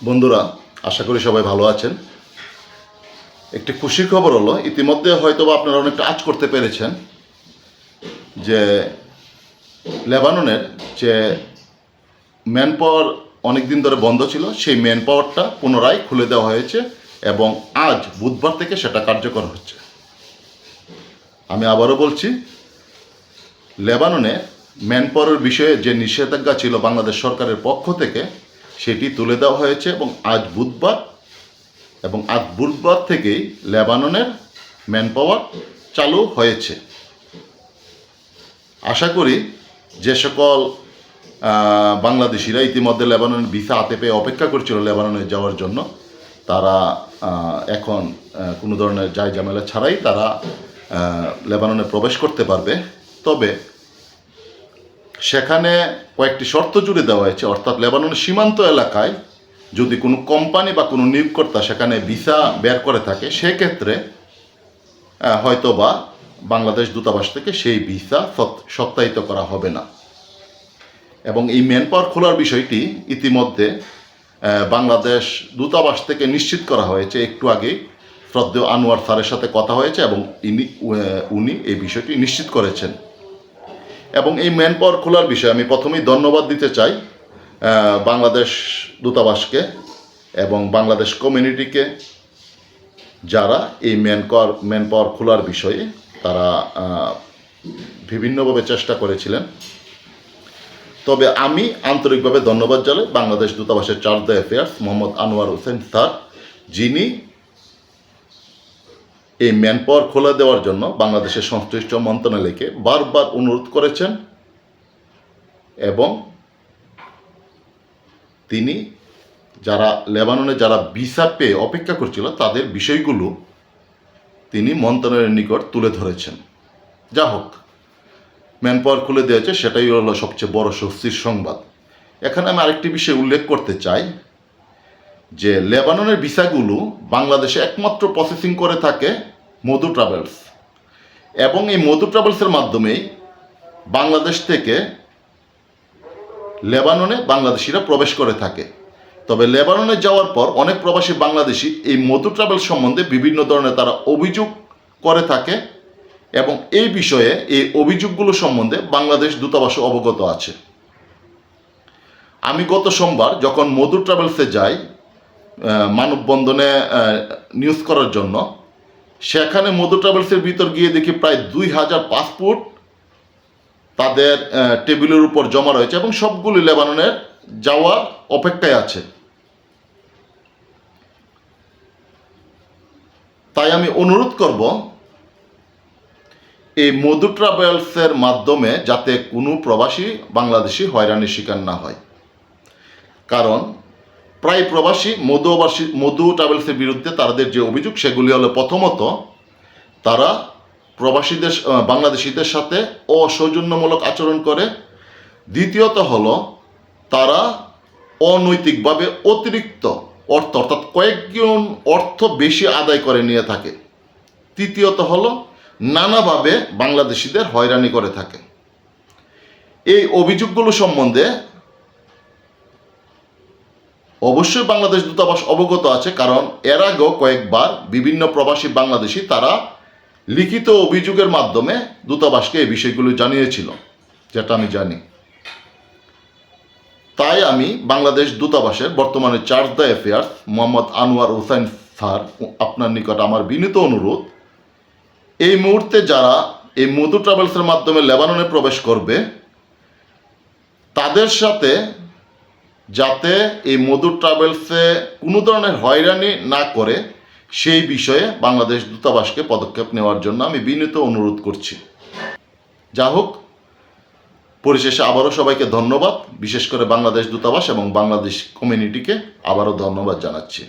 বন্ধুরা, আশা করি সবাই ভালো আছেন। একটি খুশির খবর হলো, ইতিমধ্যে হয়তো আপনারা অনেকটা আঁচ করতে পেরেছেন যে লেবাননের যে ম্যান পাওয়ার অনেকদিন ধরে বন্ধ ছিল, সেই ম্যান পাওয়ারটা পুনরায় খুলে দেওয়া হয়েছে এবং আজ বুধবার থেকে সেটা কার্যকর হচ্ছে। আমি আবারও বলছি, লেবাননে ম্যান পাওয়ারের বিষয়ে যে নিষেধাজ্ঞা ছিল বাংলাদেশ সরকারের পক্ষ থেকে, সেটি তুলে দেওয়া হয়েছে এবং আজ বুধবার থেকেই লেবাননের ম্যান পাওয়ার চালু হয়েছে। আশা করি যে সকল বাংলাদেশিরা ইতিমধ্যে লেবাননের ভিসা হাতে পেয়ে অপেক্ষা করছিল লেবাননে যাওয়ার জন্য, তারা এখন কোনো ধরনের ঝামেলা ছাড়াই তারা লেবাননে প্রবেশ করতে পারবে। তবে সেখানে কয়েকটি শর্ত জুড়ে দেওয়া হয়েছে, অর্থাৎ লেবাননের সীমান্ত এলাকায় যদি কোনো কোম্পানি বা কোনো নিয়োগকর্তা সেখানে ভিসা বের করে থাকে, সেক্ষেত্রে হয়তো বা বাংলাদেশ দূতাবাস থেকে সেই ভিসা সত্যায়িত করা হবে না। এবং এই ম্যান পাওয়ার খোলার বিষয়টি ইতিমধ্যে বাংলাদেশ দূতাবাস থেকে নিশ্চিত করা হয়েছে। একটু আগেই শ্রদ্ধেয় আনোয়ার স্যারের সাথে কথা হয়েছে এবং উনি এই বিষয়টি নিশ্চিত করেছেন। এবং এই ম্যান পাওয়ার খোলার বিষয়ে আমি প্রথমেই ধন্যবাদ দিতে চাই বাংলাদেশ দূতাবাসকে এবং বাংলাদেশ কমিউনিটিকে, যারা এই ম্যান পাওয়ার খোলার বিষয়ে তারা বিভিন্নভাবে চেষ্টা করেছিলেন। তবে আমি আন্তরিকভাবে ধন্যবাদ জানাই বাংলাদেশ দূতাবাসের charge the affairs Mohammad Anwar Hossain sir, যিনি এই ম্যান পাওয়ার খোলা দেওয়ার জন্য বাংলাদেশের সংশ্লিষ্ট মন্ত্রণালয়কে বারবার অনুরোধ করেছেন এবং তিনি লেবাননে যারা ভিসা পেয়ে অপেক্ষা করছিল তাদের বিষয়গুলো তিনি মন্ত্রণালয়ের নিকট তুলে ধরেছেন। যা হোক, ম্যান পাওয়ার খুলে দিয়েছে, সেটাই হলো সবচেয়ে বড় স্বস্তির সংবাদ। এখানে আমি আরেকটি বিষয় উল্লেখ করতে চাই যে লেবাননের ভিসাগুলো বাংলাদেশে একমাত্র প্রসেসিং করে থাকে মধু ট্রাভেলস, এবং এই মধু ট্রাভেলসের মাধ্যমেই বাংলাদেশ থেকে লেবাননে বাংলাদেশিরা প্রবেশ করে থাকে। তবে লেবাননে যাওয়ার পর অনেক প্রবাসী বাংলাদেশি এই মধু ট্রাভেল সম্বন্ধে বিভিন্ন ধরনের তারা অভিযোগ করে থাকে এবং এই বিষয়ে এই অভিযোগগুলো সম্বন্ধে বাংলাদেশ দূতাবাসও অবগত আছে। আমি গত সোমবার যখন মধু ট্রাভেলসে যাই মানববন্ধনে নিউজ করার জন্য, সেখানে মধু ট্রাভেলসের ভিতর গিয়ে দেখি প্রায় 2000 পাসপোর্ট তাদের টেবিলের উপর জমা রয়েছে এবং সবগুলি লেবাননের যাওয়ার অপেক্ষায় আছে। তাই আমি অনুরোধ করব এই মধু ট্রাভেলসের মাধ্যমে যাতে কোনো প্রবাসী বাংলাদেশি হয়রানির শিকার না হয়, কারণ প্রায় প্রবাসী মধু ট্রাভেলসের বিরুদ্ধে তাদের যে অভিযোগ সেগুলি হলো, প্রথমত তারা বাংলাদেশিদের সাথে অসৌজন্যমূলক আচরণ করে, দ্বিতীয়ত হলো তারা অনৈতিকভাবে অতিরিক্ত অর্থাৎ কয়েকজন অর্থ বেশি আদায় করে নিয়ে থাকে, তৃতীয়ত হলো নানাভাবে বাংলাদেশিদের হয়রানি করে থাকে। এই অভিযোগগুলো সম্বন্ধে অবশ্যই বাংলাদেশ দূতাবাস অবগত আছে, কারণ এর আগেও কয়েকবার বিভিন্ন প্রবাসী বাংলাদেশি তারা লিখিত অভিযোগের মাধ্যমে দূতাবাসকে এই বিষয়গুলো জানিয়েছিল, যেটা আমি জানি। তাই আমি বাংলাদেশ দূতাবাসের বর্তমানে charge the affairs Mohammad Anwar Hossain sir, আপনার নিকট আমার বিনীত অনুরোধ, এই মুহূর্তে যারা এই মধু ট্রাভেলসের মাধ্যমে লেবাননে প্রবেশ করবে তাদের সাথে যাতে এই মধু ট্রাভেলসে কোনো ধরনের হয়রানি না করে সেই বিষয়ে বাংলাদেশ দূতাবাসকে পদক্ষেপ নেওয়ার জন্য আমি বিনীত অনুরোধ করছি। যা হোক, পরিশেষে আবারও সবাইকে ধন্যবাদ, বিশেষ করে বাংলাদেশ দূতাবাস এবং বাংলাদেশ কমিউনিটিকে আবারও ধন্যবাদ জানাচ্ছি।